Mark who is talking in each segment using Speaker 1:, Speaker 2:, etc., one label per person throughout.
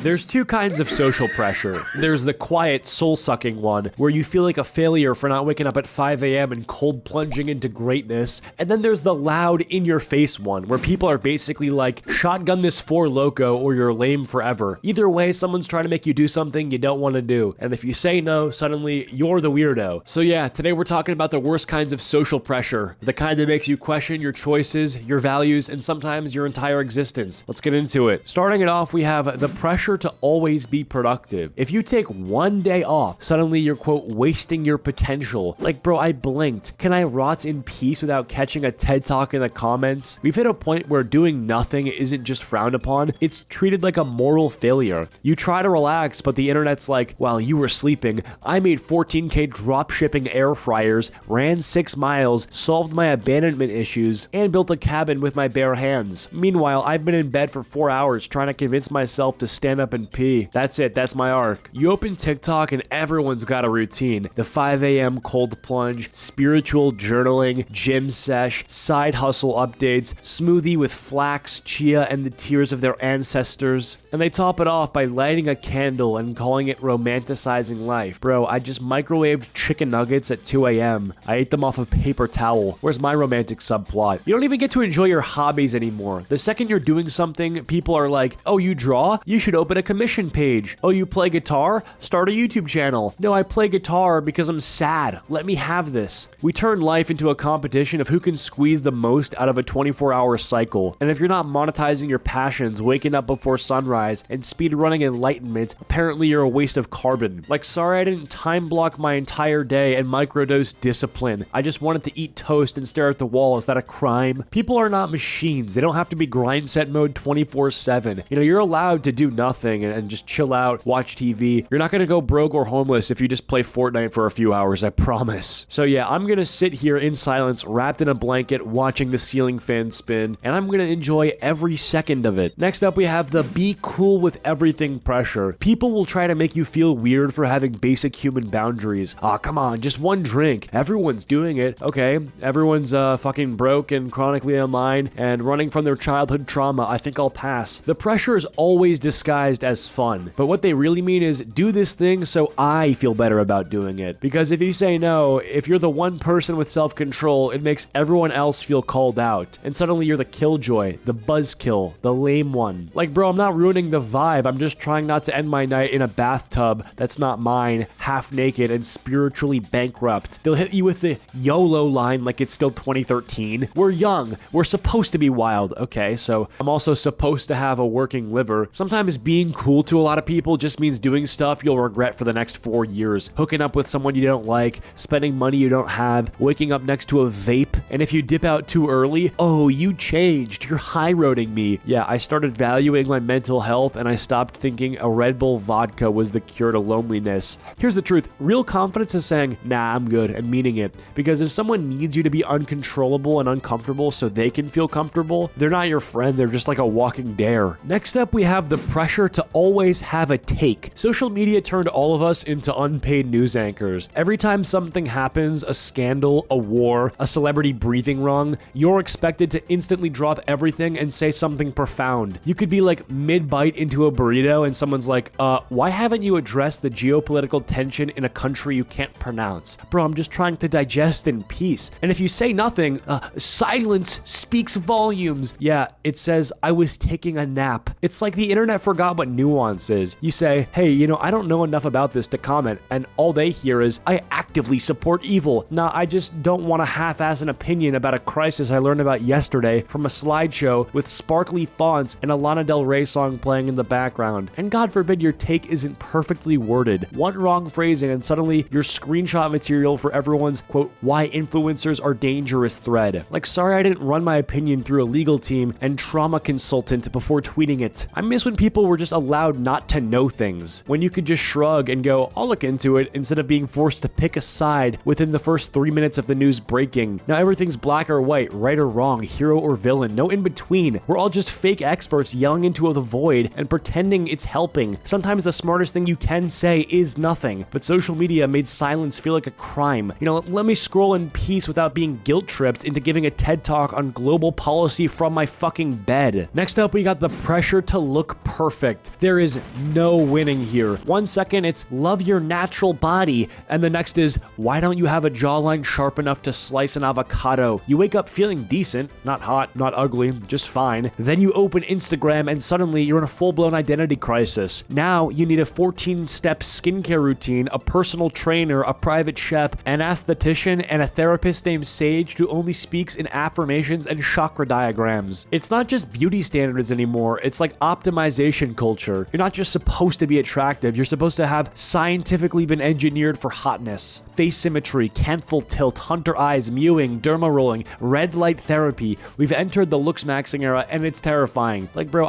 Speaker 1: There's two kinds of social pressure. There's the quiet, soul-sucking one, where you feel like a failure for not waking up at 5 a.m. and cold plunging into greatness. And then there's the loud, in-your-face one, where people are basically like, shotgun this Four Loko or you're lame forever. Either way, someone's trying to make you do something you don't want to do. And if you say no, suddenly you're the weirdo. So yeah, today we're talking about the worst kinds of social pressure. The kind that makes you question your choices, your values, and sometimes your entire existence. Let's get into it. Starting it off, we have the pressure to always be productive. If you take one day off, suddenly you're, quote, wasting your potential. Like, bro, I blinked. Can I rot in peace without catching a TED Talk in the comments? We've hit a point where doing nothing isn't just frowned upon, it's treated like a moral failure. You try to relax, but the internet's like, while you were sleeping, I made 14K drop shipping air fryers, ran 6 miles, solved my abandonment issues, and built a cabin with my bare hands. Meanwhile, I've been in bed for 4 hours trying to convince myself to stand up and pee. That's it, that's my arc. You open TikTok and everyone's got a routine. The 5 a.m. cold plunge, spiritual journaling, gym sesh, side hustle updates, smoothie with flax, chia, and the tears of their ancestors. And they top it off by lighting a candle and calling it romanticizing life. Bro, I just microwaved chicken nuggets at 2 a.m. I ate them off a paper towel. Where's my romantic subplot? You don't even get to enjoy your hobbies anymore. The second you're doing something, people are like, oh, you draw? You should open a commission page. Oh, you play guitar? Start a YouTube channel. No, I play guitar because I'm sad. Let me have this. We turn life into a competition of who can squeeze the most out of a 24-hour cycle. And if you're not monetizing your passions, waking up before sunrise, and speedrunning enlightenment, apparently you're a waste of carbon. Like, sorry I didn't time block my entire day and microdose discipline. I just wanted to eat toast and stare at the wall. Is that a crime? People are not machines. They don't have to be grind set mode 24/7. You know, you're allowed to do nothing and just chill out, watch TV. You're not gonna go broke or homeless if you just play Fortnite for a few hours, I promise. So yeah, I'm gonna sit here in silence, wrapped in a blanket, watching the ceiling fan spin, and I'm gonna enjoy every second of it. Next up, we have the be cool with everything pressure. People will try to make you feel weird for having basic human boundaries. Aw, come on, just one drink. Everyone's doing it. Okay, everyone's fucking broke and chronically online and running from their childhood trauma. I think I'll pass. The pressure is always disguised as fun, but what they really mean is do this thing so I feel better about doing it. Because if you say no, if you're the one person with self-control, it makes everyone else feel called out. And suddenly you're the killjoy, the buzzkill, the lame one. Like, bro, I'm not ruining the vibe. I'm just trying not to end my night in a bathtub that's not mine, half naked and spiritually bankrupt. They'll hit you with the YOLO line like it's still 2013. We're young. We're supposed to be wild. Okay, so I'm also supposed to have a working liver. Sometimes being cool to a lot of people just means doing stuff you'll regret for the next 4 years. Hooking up with someone you don't like, spending money you don't have, waking up next to a vape, and if you dip out too early, oh, you changed. You're high-roading me. Yeah, I started valuing my mental health and I stopped thinking a Red Bull vodka was the cure to loneliness. Here's the truth. Real confidence is saying, nah, I'm good, and meaning it. Because if someone needs you to be uncontrollable and uncomfortable so they can feel comfortable, they're not your friend, they're just like a walking dare. Next up, we have the pressure to always have a take. Social media turned all of us into unpaid news anchors. Every time something happens, a scandal, a war, a celebrity breathing wrong, you're expected to instantly drop everything and say something profound. You could be like mid-bite into a burrito and someone's like, why haven't you addressed the geopolitical tension in a country you can't pronounce? Bro, I'm just trying to digest in peace. And if you say nothing, silence speaks volumes. Yeah, it says, I was taking a nap. It's like the internet forgot what nuance is. You say, hey, you know, I don't know enough about this to comment, and all they hear is, I actively support evil. Nah, I just don't want to half-ass an opinion about a crisis I learned about yesterday from a slideshow with sparkly fonts and a Lana Del Rey song playing in the background. And God forbid your take isn't perfectly worded. One wrong phrasing and suddenly you're screenshot material for everyone's, quote, why influencers are dangerous thread. Like, sorry I didn't run my opinion through a legal team and trauma consultant before tweeting it. I miss when people were just allowed not to know things. When you could just shrug and go, I'll look into it, instead of being forced to pick a side within the first 3 minutes of the news breaking. Now everything's black or white, right or wrong, hero or villain, no in between. We're all just fake experts yelling into the void and pretending it's helping. Sometimes the smartest thing you can say is nothing, but social media made silence feel like a crime. You know, let me scroll in peace without being guilt-tripped into giving a TED Talk on global policy from my fucking bed. Next up, we got the pressure to look perfect. perfect. There is no winning here. 1 second it's love your natural body, and the next is why don't you have a jawline sharp enough to slice an avocado? You wake up feeling decent, not hot, not ugly, just fine. Then you open Instagram and suddenly you're in a full-blown identity crisis. Now you need a 14-step skincare routine, a personal trainer, a private chef, an esthetician, and a therapist named Sage who only speaks in affirmations and chakra diagrams. It's not just beauty standards anymore, it's like optimization culture. You're not just supposed to be attractive, you're supposed to have scientifically been engineered for hotness. Face symmetry, canthal tilt, hunter eyes, mewing, derma rolling, red light therapy. We've entered the looks maxing era and it's terrifying. Like, bro,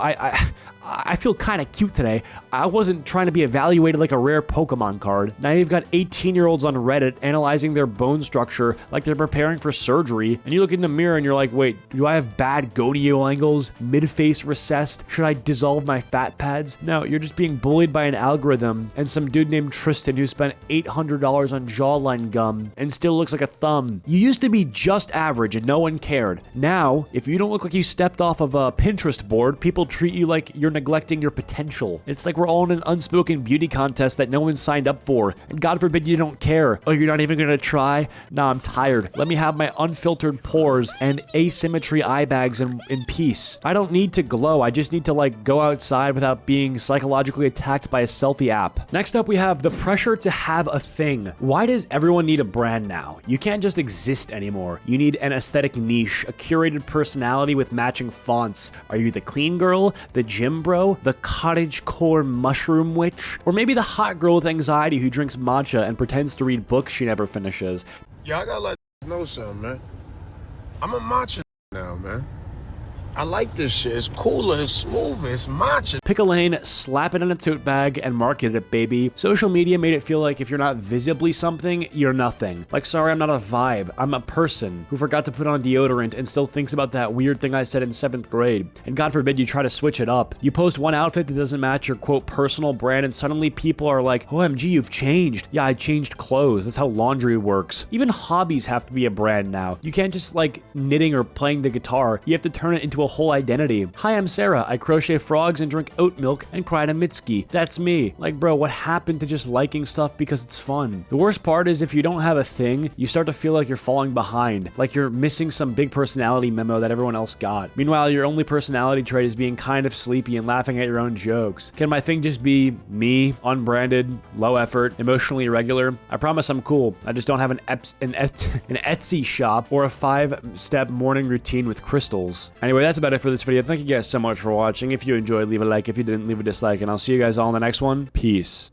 Speaker 1: I feel kind of cute today. I wasn't trying to be evaluated like a rare Pokemon card. Now you've got 18-year-olds on Reddit analyzing their bone structure like they're preparing for surgery, and you look in the mirror and you're like, wait, do I have bad gonial angles? Mid-face recessed? Should I dissolve my fat pads? No, you're just being bullied by an algorithm and some dude named Tristan who spent $800 on jawline gum and still looks like a thumb. You used to be just average and no one cared. Now, if you don't look like you stepped off of a Pinterest board, people treat you like you're neglecting your potential. It's like we're all in an unspoken beauty contest that no one signed up for, and God forbid you don't care. Oh, you're not even gonna try? Nah, I'm tired. Let me have my unfiltered pores and asymmetry eye bags in peace. I don't need to glow. I just need to like go outside without being psychologically attacked by a selfie app. Next up, we have the pressure to have a thing. Why does everyone need a brand now? You can't just exist anymore. You need an aesthetic niche, a curated personality with matching fonts. Are you the clean girl, the gym bro, the cottage core mushroom witch, or maybe the hot girl with anxiety who drinks matcha and pretends to read books she never finishes?
Speaker 2: Yeah, I gotta let know something, man. I'm a matcha now, man. I like this shit. It's cooler, it's smoother, it's matcha.
Speaker 1: Pick a lane, slap it in a tote bag, and market it, baby. Social media made it feel like if you're not visibly something, you're nothing. Like, sorry, I'm not a vibe. I'm a person who forgot to put on deodorant and still thinks about that weird thing I said in 7th grade. And God forbid you try to switch it up. You post one outfit that doesn't match your, quote, personal brand, and suddenly people are like, OMG, you've changed. Yeah, I changed clothes. That's how laundry works. Even hobbies have to be a brand now. You can't just, like, knitting or playing the guitar. You have to turn it into a whole identity. Hi, I'm Sarah. I crochet frogs and drink oat milk and cry to Mitski. That's me. Like, bro, what happened to just liking stuff because it's fun? The worst part is if you don't have a thing, you start to feel like you're falling behind, like you're missing some big personality memo that everyone else got. Meanwhile, your only personality trait is being kind of sleepy and laughing at your own jokes. Can my thing just be me, unbranded, low effort, emotionally irregular? I promise I'm cool. I just don't have an Etsy shop or a 5-step morning routine with crystals. Anyway, that's about it for this video. Thank you guys so much for watching. If you enjoyed, leave a like. If you didn't, leave a dislike, and I'll see you guys all in the next one. Peace.